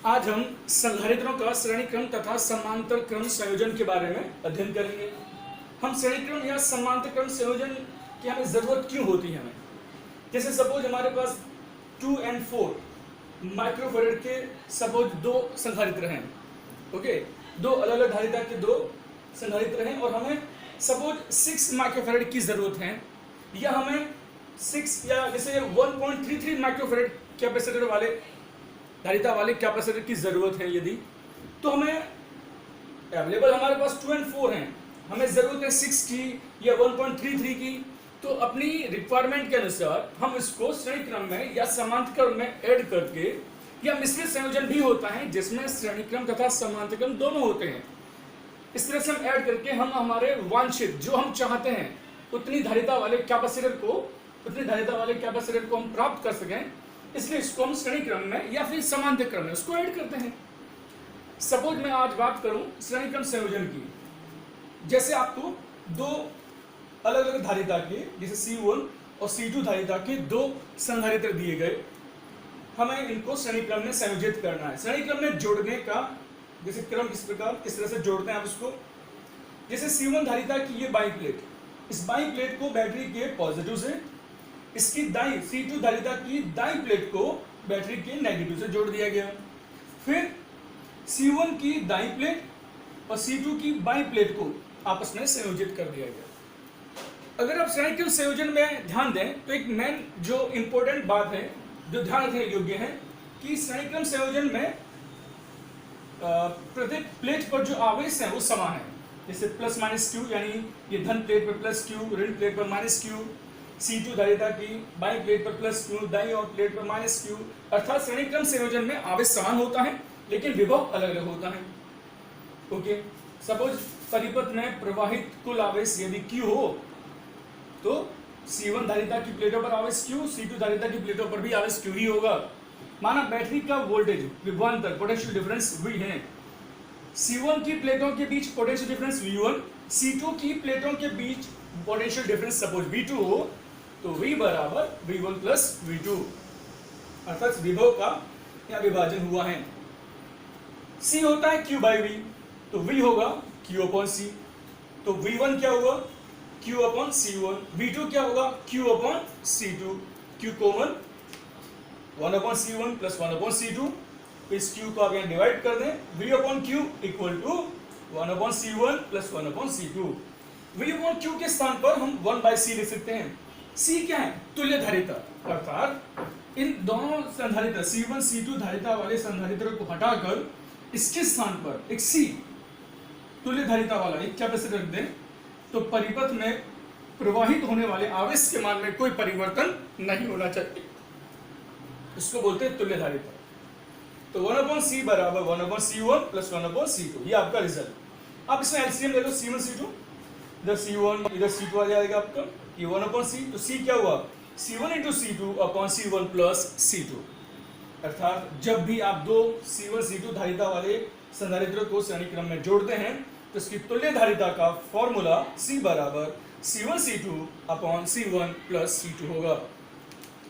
आज हम संधारित्रों का श्रेणी क्रम तथा समांतर क्रम संयोजन के बारे में अध्ययन करेंगे। हम श्रेणी क्रम या समांतर क्रम संयोजन की हमें जरूरत क्यों होती है हमें, जैसे सपोज हमारे पास 2 and 4 माइक्रोफैराड के सपोज दो संधारित्र हैं, ओके, दो अलग अलग धारिता के दो संधारित्र हैं और हमें सपोज 6 माइक्रोफैराड की जरूरत है, या हमें 6 या जैसे 1.33 माइक्रोफैराड कैपेसिटर वाले धारिता वाले कैपेसिटर की जरूरत है, यदि तो हमें अवेलेबल हमारे पास 2 and 4 हैं, हमें जरूरत है 6 की या 1.33 की, तो अपनी रिक्वायरमेंट के अनुसार हम इसको श्रेणी क्रम में या समांतर क्रम में ऐड करके, या मिश्रित संयोजन भी होता है जिसमें श्रेणी क्रम तथा समांतर क्रम दोनों होते हैं, इस तरह से हम ऐड करके हम हमारे वांछित जो हम चाहते हैं उतनी धारिता वाले कैपेसिटर को हम प्राप्त कर सकें, इसलिए इसको हम श्रेणी क्रम में या फिर समांतर क्रम में उसको ऐड करते हैं। सपोज मैं आज बात करूं श्रेणी क्रम संयोजन की, जैसे आपको दो अलग अलग धारिता के जैसे C1 और C2 धारिता के दो संधारित्र दिए गए, हमें इनको श्रेणी क्रम में संयोजित करना है। श्रेणी क्रम में जोड़ने का जैसे क्रम किस तरह से जोड़ते हैं आप इसको, जैसे C1 धारिता की ये बाई प्लेट, इस बाई प्लेट को बैटरी के पॉजिटिव से, इसकी दाई C2 धारिता की दाई प्लेट को बैटरी के नेगेटिव से जोड़ दिया गया। फिर C1 की दाई प्लेट और C2 की बाई प्लेट को आपस में संयोजित कर दिया गया। अगर आप श्रेणी क्रम संयोजन में ध्यान दें तो एक मेन जो इंपॉर्टेंट बात है जो ध्यान रखने योग्य है कि श्रेणी क्रम संयोजन में प्रत्येक प्लेट पर जो आवेश है वो समान है, जैसे प्लस माइनस क्यू, यानी ये धन प्लेट पर प्लस क्यू, ऋण प्लेट पर माइनस क्यू, C2 धारिता की बाई प्लेट पर प्लस क्यू, दाई और प्लेट पर माइनस क्यू, अर्थात श्रेणी क्रम संयोजन में आवेश समान होता है लेकिन विभव अलग अलग होता है। ओके, सपोज परिपथ में प्रवाहित कुल आवेश यदि Q हो तो C1 धारिता की प्लेटों पर आवेश Q, C2 धारिता की प्लेटों पर भी आवेश Q ही होगा। माना बैटरी का वोल्टेज विभवांतर पोटेंशियल डिफरेंस V है, C1 की प्लेटों के बीच पोटेंशियल डिफरेंस V1, C2 की प्लेटों के बीच पोटेंशियल डिफरेंस सपोज V2 हो तो V बराबर V1 प्लस V2, अर्थात विभव का यहाँ विभाजन हुआ है। C होता है Q बाई V, तो V होगा Q अपॉन C, तो V1 क्या होगा Q अपॉन C1, V2 क्या होगा Q upon C2, Q common 1 upon C1 plus 1 upon C2, इस Q को आप यहाँ डिवाइड कर दें, V upon Q equal to 1 upon C1 plus 1 upon C2। V upon Q के स्थान पर हम 1 बाई C लिख सकते हैं। C क्या है? तुल्य धारिता, अर्थात इन दोनों संधारित्र C1 C2 धारिता वाले संधारित्र को हटाकर इसके स्थान पर एक C तुल्य धारिता वाला एक कैपेसिटर रख दें तो परिपथ में प्रवाहित होने वाले आवेश के मान में कोई परिवर्तन नहीं होना चाहिए, इसको बोलते हैं तुल्य धारिता। तो 1 अपॉन C बराबर 1 upon C1 plus 1 upon C2, ये आपका रिजल्ट। आप इसमें एलसीएम ले लो, C1 C2, इधर C1 इधर C2 आ जाएगा आपका, ये 1 अपॉन C, तो C क्या हुआ C1 into C2 upon C1 plus C2, अर्थात जब भी आप दो C1 C2 धारिता वाले संधारित्र को श्रेणी क्रम में जोड़ते हैं तो इसकी तुल्य धारिता का फॉर्मूला C बराबर C1 C2 upon C1 plus C2 होगा।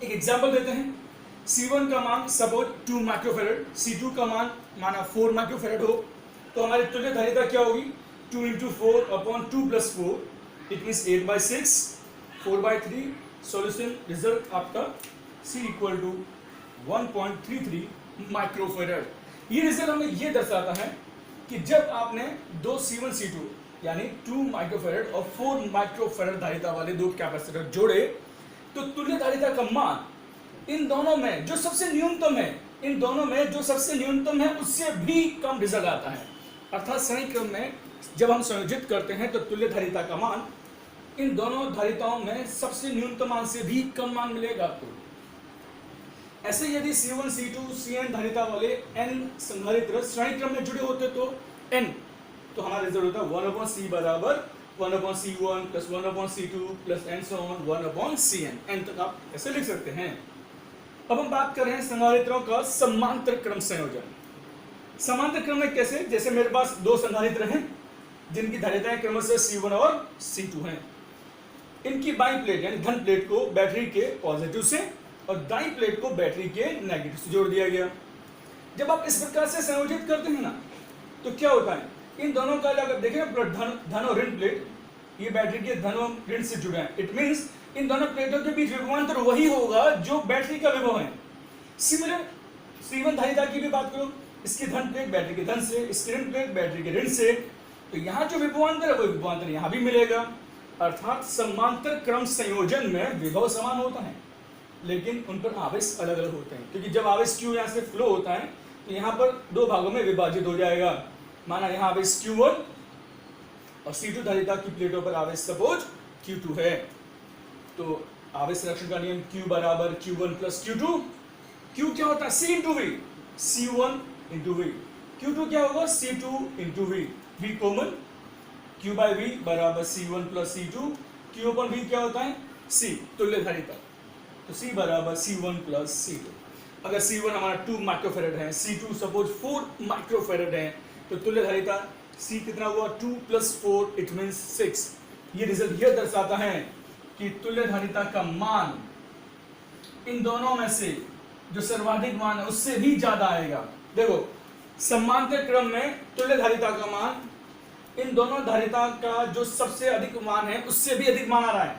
एक एग्जाम्पल देते हैं, C1 का मान सपोज 2 माइक्रोफैराड, C2 का मान माना 4 माइक्रोफैराड हो, तो हमारी तुल्य धारिता क्या होगी 2 into 4 upon 2 plus 4, it means 8 by 6, 4 by 3, solution result आपका C इक्वल टू 1.33 माइक्रोफैराड। ये रिजल्ट हमें ये दर्शाता है कि जब आपने दो C1 C2 यानी 2 माइक्रोफैराड और 4 माइक्रोफैराड धारिता वाले दो कैपेसिटर जोड़े तो तुल्य धारिता का मान इन दोनों में जो सबसे न्यूनतम है उससे भी कम रिजल्ट आता है, अर्थात श्रेणी क्रम में जब हम संयोजित करते हैं तो तुल्य धारिता का मान इन दोनों धारिताओं में सबसे न्यूनतम मान से भी कम मान मिलेगा आपको। ऐसे यदि C1 C2 Cn धारिता वाले n संधारित्र श्रेणी क्रम में जुड़े होते तो n, तो हमारा रिजल्ट होता है 1 अपॉन C बराबर 1 upon C1 plus 1 upon C2 plus and so on 1 upon Cn, n तक आप ऐसे लिख सकते हैं। अब हम बात कर रहे हैं संधारित्रों का समांतर क्रम संयोजन। समांतर क्रम में कैसे, जैसे मेरे पास दो संधारित्र हैं जिनकी धारिताएं क्रमशः C1 और C2 हैं, इनकी बाई प्लेट यानी धन प्लेट को बैटरी के पॉजिटिव से और दाई प्लेट को बैटरी के नेगेटिव से जोड़ दिया गया। जब आप इस प्रकार से संयोजित करते हैं ना तो क्या होता है, इन दोनों का अगर देखें धन और ऋण प्लेट, ये बैटरी के धन और ऋण से जुड़े हैं, इट मींस इन दोनों प्लेटों के बीच विभवांतर वही होगा जो बैटरी का विभव है। सिमिलर C1 धारिता की भी बात करो, इसकी धन प्लेट बैटरी के धन से, इसकी ऋण प्लेट बैटरी के ऋण से, तो यहाँ जो विभवांतर है वो विभवांतर यहाँ भी मिलेगा। अर्थात समांतर क्रम संयोजन में विभव समान होता है लेकिन उन पर आवेश अलग अलग होते हैं, क्योंकि जब आवेश Q यहाँ से फ्लो होता है तो यहाँ पर दो भागों में विभाजित हो जाएगा। माना यहाँ आवेश Q1 और C2 धारिता की प्लेटों पर आवेश सपोज Q2 है, तो आवेश संरक्षण का नियम Q बराबर Q1 प्लस Q2। Q क्या होता है, C into V, C1 into V. Q2 क्या होगा, C2 into V, V common, Q by V बराबर C1 प्लस C2। Q अपन V क्या होता है, C तुल्य धारिता, तो C बराबर C1 प्लस C2। अगर C1 हमारा 2 माइक्रोफेरेड है, C2 सपोज 4 माइक्रोफेरेड है, तो तुल्य धारिता C कितना हुआ, 2 प्लस 4 इट मींस 6। ये रिजल्ट यह दर्शाता है कि तुल्य धारिता का मान इन दोनों में से जो सर्वाधिक मान है उससे भी ज्यादा आएगा। देखो समांतर क्रम में तुल्य धारिता का मान इन दोनों धारिता का जो सबसे अधिक मान है उससे भी अधिक मान आ रहा है,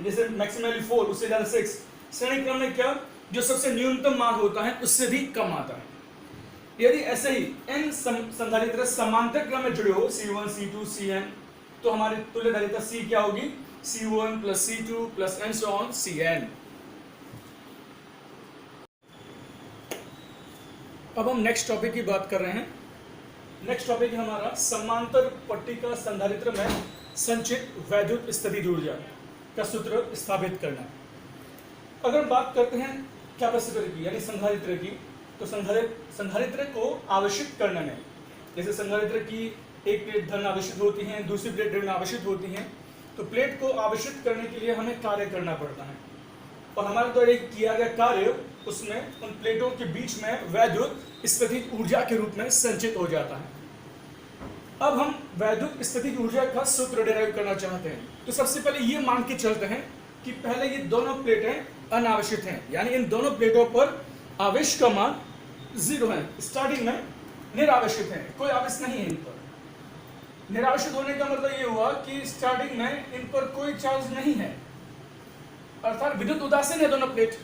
जैसे मैक्सिमली 4 उससे ज्यादा 6। श्रेणी क्रम में क्या, जो सबसे न्यूनतम मान होता है उससे भी कम आता है। यदि ऐसे ही n संधारित्र समांतर क्रम में जुड़े हो C1 C2 Cn, तो हमारी तुल्य धारिता C क्या होगी, C1 plus C2 plus and so on Cn। अब हम नेक्स्ट टॉपिक की बात कर रहे हैं। नेक्स्ट टॉपिक है हमारा समांतर पट्टिका संधारित्र में संचित वैद्युत स्थितिज ऊर्जा का सूत्र स्थापित करना। अगर बात करते हैं कैपेसिटर की यानी संधारित्र की, तो संधारित्र को आवेशित करने में, जैसे संधारित्र की एक प्लेट धन आवेशित होती है, दूसरी प्लेट ऋण आवेशित होती है, तो प्लेट को आवेशित करने के लिए हमें कार्य करना पड़ता है और हमारे द्वारा एक किया गया कार्य उसमें उन प्लेटों के बीच में वैद्युत स्थितिज ऊर्जा के रूप में संचित हो जाता है। अब हम वैद्युत स्थितिज ऊर्जा का सूत्र डिराइव करना चाहते हैं, तो सबसे पहले ये मान के चलते हैं कि पहले ये दोनों प्लेटें अनावेशित हैं, यानी इन दोनों प्लेटों पर आवेश का मान 0 है, स्टार्टिंग में निरावेशित है, कोई आवेश नहीं है इन पर। निरावेशित होने का मतलब ये हुआ कि स्टार्टिंग में इन पर कोई चार्ज नहीं है, अर्थात विद्युत उदासीन है दोनों प्लेट।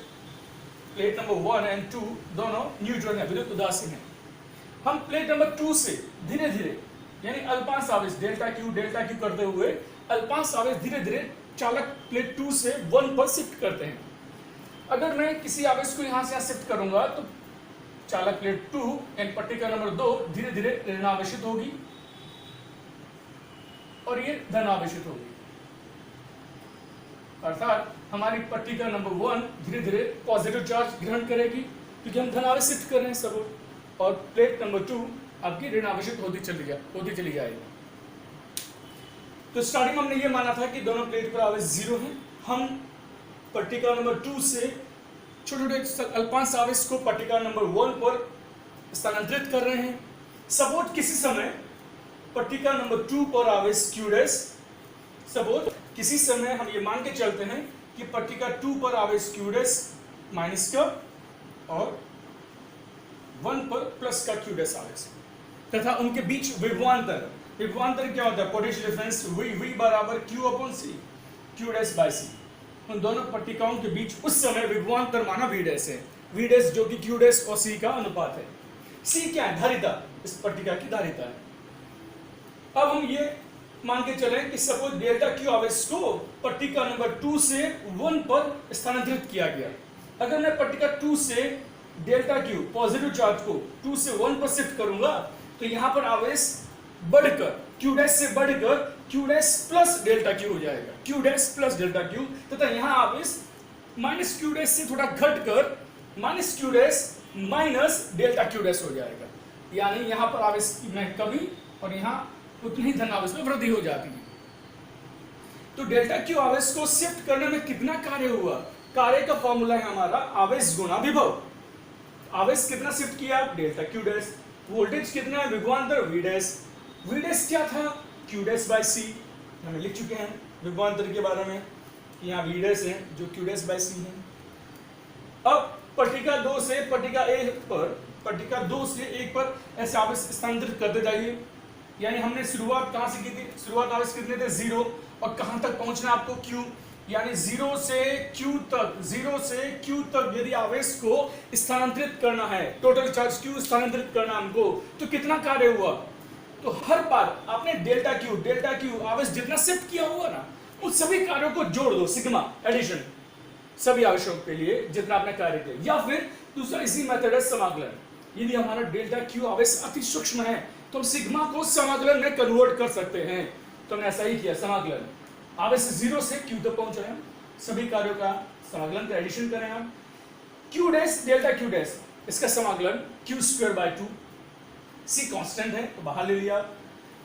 प्लेट नंबर 1 एंड 2 दोनों न्यूट्रल है, विद्युत उदासीन है। हम प्लेट नंबर 2 से धीरे धीरे यानी अल्पांश आवेश डेल्टा क्यू करते हुए अल्पांश आवेश धीरे धीरे चालक प्लेट 2 से 1 पर शिफ्ट करते हैं। अगर मैं किसी आवेश को यहां से यहां शिफ्ट करूंगा तो चालक प्लेट 2 एंड पट्टिका नंबर 2 धीरे धीरे ऋणावेशित होगी और ये धनावेशित होगी, अर्थात हमारी पट्टिका नंबर 1 धीरे धीरे पॉजिटिव चार्ज ग्रहण करेगी क्योंकि हम धनावेशित कर रहे हैं सब, और प्लेट नंबर 2 आपकी ऋणावेशित होती चली जाएगी। तो स्टार्टिंग में हमने ये माना था कि दोनों प्लेट पर आवेश 0 है। हम पट्टिका नंबर 2 से छोटे छोटे अल्पांश आवेश को पट्टिका नंबर 1 पर स्थानांतरित कर रहे हैं। सपोज किसी समय पट्टिका नंबर 2 पर आवेश Q डैश, सपोज किसी समय हम ये मान के चलते हैं कि पट्टिका 2 पर आवेश Q डैश माइनस का और 1 पर प्लस का Q डैश आवेश तथा उनके बीच विभवांतर क्या होता है, पोटेंशियल डिफरेंस V बराबर Q upon C, Q dash by C। उन दोनों पट्टिकाओं के बीच उस समय विभवांतर माना V डैश है, V डैश जो कि Q डैश और C का अनुपात है। C क्या है, धारिता, इस पट्टिका की धारिता है। अब हम ये मान के चलें कि सपोज डेल्टा Q आवेश को पट्टिका नंबर 2 से 1 पर स्थानांतरित किया गया। अगर मैं पट्टिका 2 से डेल्टा Q पॉजिटिव चार्ज को 2 से 1 पर शिफ्ट करूंगा तो यहां पर आवेश बढ़कर Q डैश से बढ़कर Q dash plus delta Q हो जाएगा, Q dash plus delta Q, तथा यहां आवेश माइनस Q डैश से थोड़ा घटकर minus Q dash minus delta Q dash हो जाएगा, यानी यहां पर आवेश में कमी और यहां उतनी ही धन आवेश में वृद्धि हो जाती है। तो डेल्टा Q आवेश को शिफ्ट करने में कितना कार्य हुआ, कार्य का फॉर्मूला है हमारा आवेश गुना विभव। आवेश कितना शिफ्ट किया, डेल्टा Q डैश, वोल्टेज कितना है, विभवांतर V डैश। V डैश क्या था, Q डैश बाय C, हम लिख चुके हैं विभवांतर के बारे में, यहाँ V डैश है जो Q डैश बाय C है। अब पट्टिका 2 से पट्टिका 1 पर, पट्टिका 2 से 1 पर ऐसे आवेश स्थानांतरित करते जाइए। यानी हमने शुरुआत कहां से की थी, शुरुआत आवेश कितने थे 0, और कहां तक पहुंचना आपको Q, यानी 0 से Q तक, 0 से Q तक यदि आवेश को स्थानांतरित करना है, टोटल चार्ज Q स्थानांतरित करना हमको, तो कितना कार्य हुआ, तो हर बार आपने डेल्टा Q आवेश जितना शिफ्ट किया हुआ ना, उन सभी कार्यों को जोड़ दो, सिग्मा एडिशन, सभी आवेशों के लिए जितना आपने कार्य किया। या फिर दूसरा इसी मेथड है समाकलन, यदि हमारा डेल्टा Q आवेश अति सूक्ष्म है तो हम सिग्मा को समाकलन में कन्वर्ट कर सकते हैं। तो हमने ऐसा ही किया, समाकलन आवेश 0 से Q तक पहुंच रहे हैं, सभी कार्यों का समाकलन का एडिशन करें हम, Q dash delta Q dash, इसका समाकलन Q²/2, C कांस्टेंट है तो बाहर ले लिया,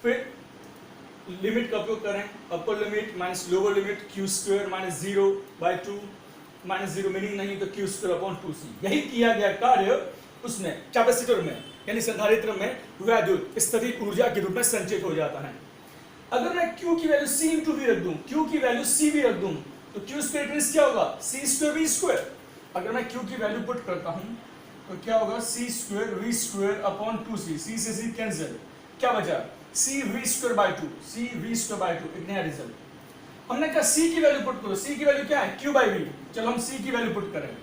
फिर लिमिट का उपयोग करें, upper limit minus lower limit Q² minus 0/2, minus 0 meaning नहीं तो Q²/2C। यही किया गया कार्य उसमें कैपेसिटर में यानी संधारित्र में वैद्युत स्थितिज ऊर्जा के रूप में संचित हो जाता है। अगर मैं Q की वैल्यू C × V रख दूं, Q की वैल्यू C भी रख दूं, तो Q² क्या होगा C²V²। अगर मैं Q की वैल्यू पुट करता हूं तो क्या होगा C²V²/2C, C से C कैंसिल, क्या बचा CV²/2, CV²/2, एक नया रिजल्ट। हमने कहा C की वैल्यू पुट करो, C की वैल्यू क्या है Q/V, चलो हम C की वैल्यू पुट करें,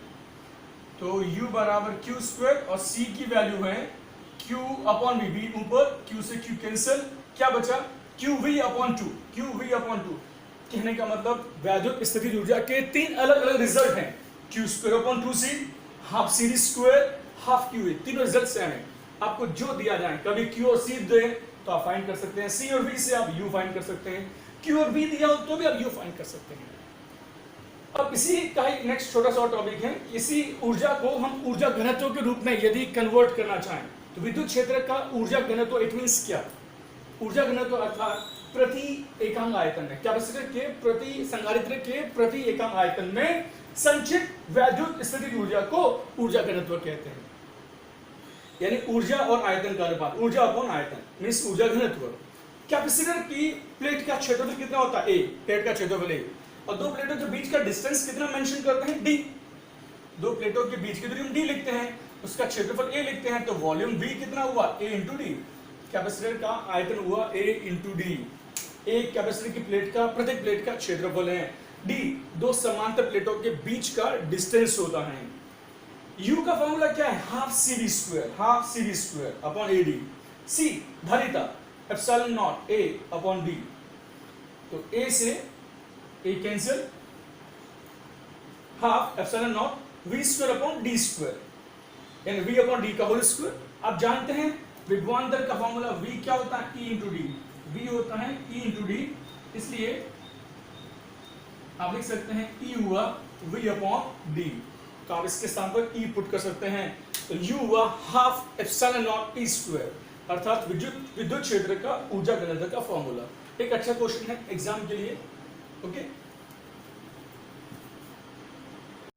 तो U बराबर Q² और C की वैल्यू है Q/V, V ऊपर, Q से Q कैंसिल, क्या बचा QV/2, QV/2। कहने का मतलब वैद्युत स्थितिज ऊर्जा के 3 अलग अलग रिजल्ट हैं, Q²/2C, half CV², half QV, तीनों रिजल्ट सेम है। आपको जो दिया जाए, कभी Q और C दे तो आप फाइंड कर सकते हैं, C और V से आप U फाइंड कर सकते हैं, Q और V दिया हो तो भी आप U फाइंड कर सकते हैं। अब इसी का ही नेक्स्ट छोटा सा टॉपिक है, इसी ऊर्जा को हम ऊर्जा घनत्व के रूप में यदि कन्वर्ट करना चाहें तो विद्युत क्षेत्र का ऊर्जा घनत्व इट मींस क्या, ऊर्जा घनत्व अर्थात प्रति एकांक आयतन में, कैपेसिटर के प्रति, संधारित्र के प्रति एकांक आयतन में संचित वैद्युत स्थितिज ऊर्जा को ऊर्जा घनत्व कहते हैं। यानी ऊर्जा और आयतन का अनुपात, ऊर्जा अपॉन आयतन मींस ऊर्जा घनत्व। कैपेसिटर की प्लेट का क्षेत्रफल कितना होता है, A, प्लेट का क्षेत्रफल A, और दो प्लेटों के बीच का डिस्टेंस कितना मेंशन करते हैं, D। दो प्लेटों के बीच की दूरी हम D लिखते हैं, उसका क्षेत्रफल A लिखते हैं, तो वॉल्यूम V कितना हुआ A × D, कैपेसिटर का आयतन हुआ A × D। एक कैपेसिटर की प्लेट का, प्रत्येक प्लेट का क्षेत्रफल है, D दो समांतर प्लेटों के बीच का डिस्टेंस होता है। U का फॉर्मूला क्या है, half CV² upon AD। C धारिता ε0 A/D, तो A से A कैंसिल, हाफ ε0 V²/D², यानी V/D का होल स्क्वायर। आप जानते हैं विभवान दर का फॉर्मूला V क्या होता है, E × D, V होता है E × D, इसलिए आप लिख सकते हैं E हुआ V/D, तो आप इसके स्थान पर E पुट कर सकते हैं, तो U हुआ हाफ ε0 T², अर्थात विद्युत क्षेत्र का ऊर्जा घनत्व का फॉर्मूला। एक अच्छा क्वेश्चन है एग्जाम के लिए, ओके।